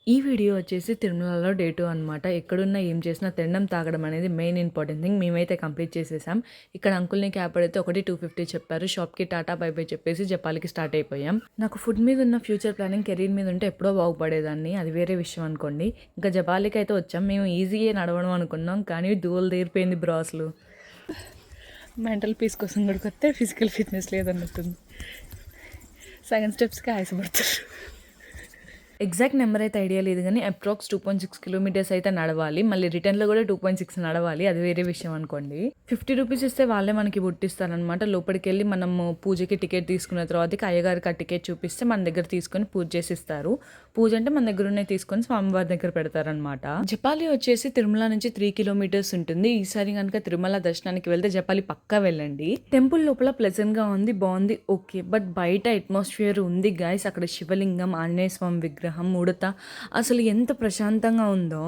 ఈ వీడియో వచ్చేసి తిరుమలలో డే 2 అనమాట. ఎక్కడున్నా ఏం చేసినా తినడం, తాగడం అనేది మెయిన్ ఇంపార్టెంట్ థింగ్. మేమైతే కంప్లీట్ చేసేసాం. ఇక్కడ అంకుల్‌ని క్యాబ్ అడిగితే ఒకటి 250 చెప్పారు. షాప్‌కి టాటా బై బై చెప్పేసి జపాలికి స్టార్ట్ అయిపోయాం. నాకు ఫుడ్ మీద ఉన్న ఫ్యూచర్ ప్లానింగ్, కెరీర్ మీద ఉంటే ఎప్పుడో బాగుపడేదాన్ని. అది వేరే విషయం అనుకోండి. ఇంకా జపాలికి అయితే వచ్చాం. మేము ఈజీయే నడవడం అనుకున్నాం. కానీ దూల తీరిపోయింది బ్రో అసలు. మెంటల్ పీస్ కోసం ఇక్కడికి వస్తే ఫిజికల్ ఫిట్నెస్ లేదన్నట్టుంది. సగం స్టెప్స్‌కి ఆయాసపడతారు. ఎగ్జాక్ట్ నెంబర్ అయితే ఐడియా లేదు కానీ అప్రాక్స్ 2.6 కిలోమీటర్స్ అయితే నడవాలి. మళ్ళీ రిటర్న్‌లో కూడా 2.6 నడవాలి. అది వేరే విషయం అనుకోండి. 50 రూపీస్ ఇస్తే వాళ్ళే మనకి బుట్టిస్తారనమాట. లోపలికెళ్ళి మనము పూజకి టికెట్ తీసుకున్న తర్వాతకి అయ్యగారికి ఆ టికెట్ చూపిస్తే మన దగ్గర తీసుకొని పూజ చేసి ఇస్తారు. పూజ అంటే మన దగ్గర ఉన్నాయి తీసుకొని స్వామివారి దగ్గర పెడతారనమాట. జపాలి వచ్చేసి తిరుమల నుంచి 3 కిలోమీటర్స్ ఉంటుంది. ఈసారి కనుక తిరుమల దర్శనానికి వెళ్తే జపాలి పక్కా వెళ్ళండి. టెంపుల్ లోపల ప్లెజెంట్ గా ఉంది, బాగుంది, ఓకే. బట్ బయట అట్మాస్ఫియర్ ఉంది గైస్. అక్కడ శివలింగం, ఆంజనేయ స్వామి విగ్రహం, ఉడత అసలు ఎంత ప్రశాంతంగా ఉందో.